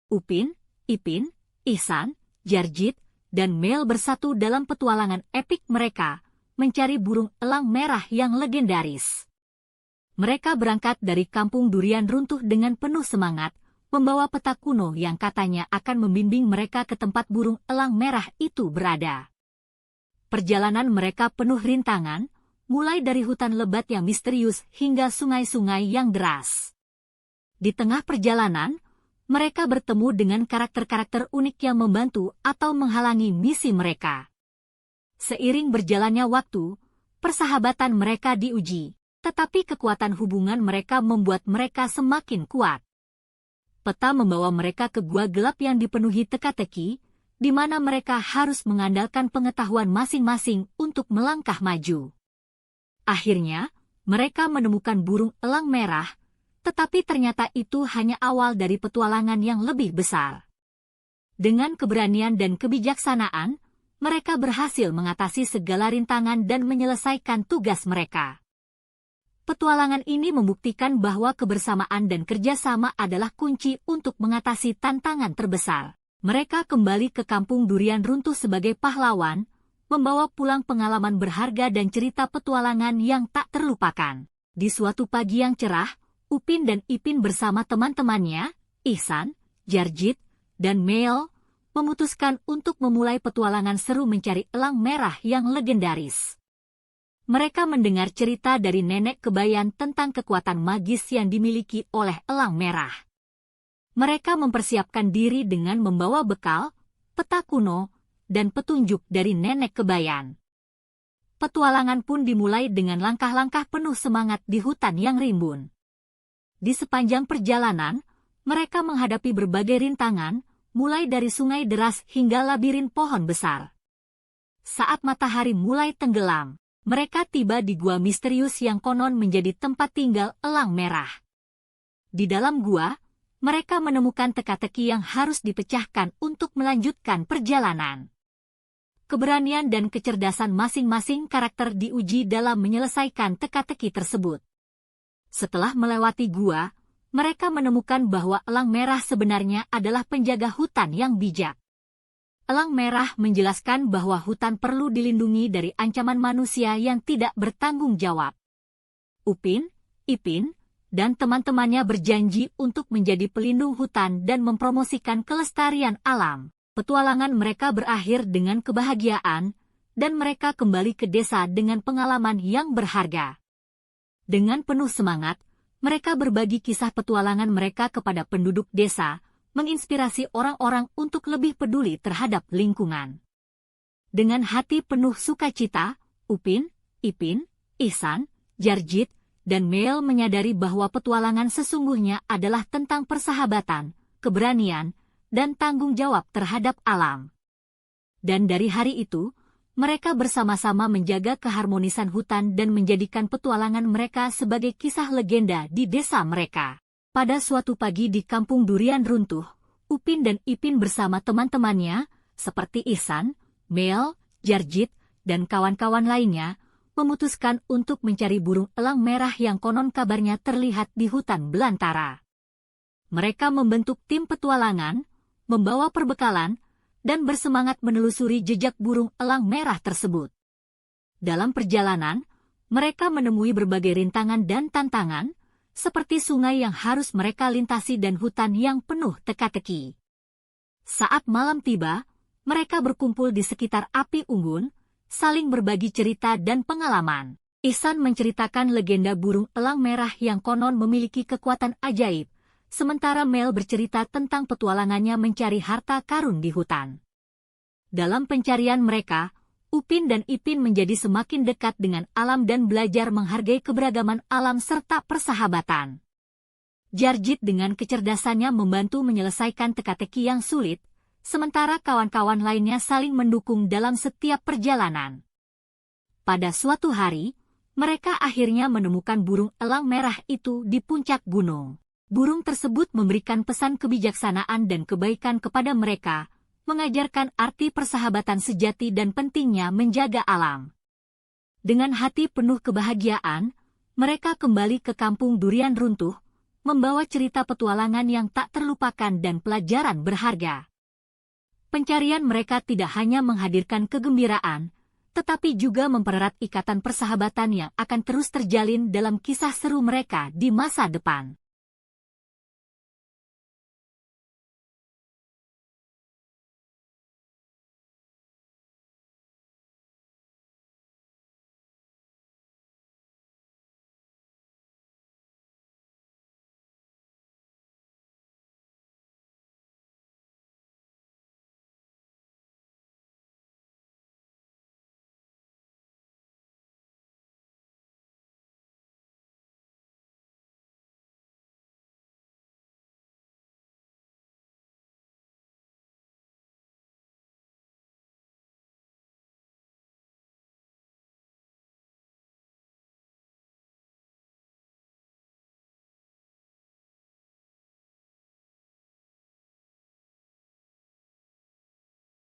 Upin, Ipin, Ihsan, Jarjit, dan Mel bersatu dalam petualangan epik mereka, mencari burung elang merah yang legendaris. Mereka berangkat dari kampung durian runtuh dengan penuh semangat, membawa peta kuno yang katanya akan membimbing mereka ke tempat burung elang merah itu berada. Perjalanan mereka penuh rintangan, mulai dari hutan lebat yang misterius hingga sungai-sungai yang deras. Di tengah perjalanan, mereka bertemu dengan karakter-karakter unik yang membantu atau menghalangi misi mereka. Seiring berjalannya waktu, persahabatan mereka diuji, tetapi kekuatan hubungan mereka membuat mereka semakin kuat. Peta membawa mereka ke gua gelap yang dipenuhi teka-teki, di mana mereka harus mengandalkan pengetahuan masing-masing untuk melangkah maju. Akhirnya, mereka menemukan burung elang merah, tetapi ternyata itu hanya awal dari petualangan yang lebih besar. Dengan keberanian dan kebijaksanaan, mereka berhasil mengatasi segala rintangan dan menyelesaikan tugas mereka. Petualangan ini membuktikan bahwa kebersamaan dan kerjasama adalah kunci untuk mengatasi tantangan terbesar. Mereka kembali ke kampung durian runtuh sebagai pahlawan, membawa pulang pengalaman berharga dan cerita petualangan yang tak terlupakan. Di suatu pagi yang cerah, Upin dan Ipin bersama teman-temannya, Ihsan, Jarjit, dan Mel, memutuskan untuk memulai petualangan seru mencari elang merah yang legendaris. Mereka mendengar cerita dari nenek Kebayan tentang kekuatan magis yang dimiliki oleh elang merah. Mereka mempersiapkan diri dengan membawa bekal, peta kuno, dan petunjuk dari nenek Kebayan. Petualangan pun dimulai dengan langkah-langkah penuh semangat di hutan yang rimbun. Di sepanjang perjalanan, mereka menghadapi berbagai rintangan, mulai dari sungai deras hingga labirin pohon besar. Saat matahari mulai tenggelam, mereka tiba di gua misterius yang konon menjadi tempat tinggal elang merah. Di dalam gua, mereka menemukan teka-teki yang harus dipecahkan untuk melanjutkan perjalanan. Keberanian dan kecerdasan masing-masing karakter diuji dalam menyelesaikan teka-teki tersebut. Setelah melewati gua, mereka menemukan bahwa elang merah sebenarnya adalah penjaga hutan yang bijak. Elang merah menjelaskan bahwa hutan perlu dilindungi dari ancaman manusia yang tidak bertanggung jawab. Upin, Ipin, dan teman-temannya berjanji untuk menjadi pelindung hutan dan mempromosikan kelestarian alam. Petualangan mereka berakhir dengan kebahagiaan, dan mereka kembali ke desa dengan pengalaman yang berharga. Dengan penuh semangat, mereka berbagi kisah petualangan mereka kepada penduduk desa, menginspirasi orang-orang untuk lebih peduli terhadap lingkungan. Dengan hati penuh sukacita, Upin, Ipin, Ihsan, Jarjit, dan Mel menyadari bahwa petualangan sesungguhnya adalah tentang persahabatan, keberanian, dan tanggung jawab terhadap alam. Dan dari hari itu, mereka bersama-sama menjaga keharmonisan hutan dan menjadikan petualangan mereka sebagai kisah legenda di desa mereka. Pada suatu pagi di kampung durian runtuh, Upin dan Ipin bersama teman-temannya, seperti Ihsan, Mel, Jarjit, dan kawan-kawan lainnya, memutuskan untuk mencari burung elang merah yang konon kabarnya terlihat di hutan belantara. Mereka membentuk tim petualangan, membawa perbekalan, dan bersemangat menelusuri jejak burung elang merah tersebut. Dalam perjalanan, mereka menemui berbagai rintangan dan tantangan, seperti sungai yang harus mereka lintasi dan hutan yang penuh teka-teki. Saat malam tiba, mereka berkumpul di sekitar api unggun, saling berbagi cerita dan pengalaman. Ihsan menceritakan legenda burung elang merah yang konon memiliki kekuatan ajaib, sementara Mel bercerita tentang petualangannya mencari harta karun di hutan. Dalam pencarian mereka, Upin dan Ipin menjadi semakin dekat dengan alam dan belajar menghargai keberagaman alam serta persahabatan. Jarjit dengan kecerdasannya membantu menyelesaikan teka-teki yang sulit, sementara kawan-kawan lainnya saling mendukung dalam setiap perjalanan. Pada suatu hari, mereka akhirnya menemukan burung elang merah itu di puncak gunung. Burung tersebut memberikan pesan kebijaksanaan dan kebaikan kepada mereka, mengajarkan arti persahabatan sejati dan pentingnya menjaga alam. Dengan hati penuh kebahagiaan, mereka kembali ke kampung durian runtuh, membawa cerita petualangan yang tak terlupakan dan pelajaran berharga. Pencarian mereka tidak hanya menghadirkan kegembiraan, tetapi juga mempererat ikatan persahabatan yang akan terus terjalin dalam kisah seru mereka di masa depan.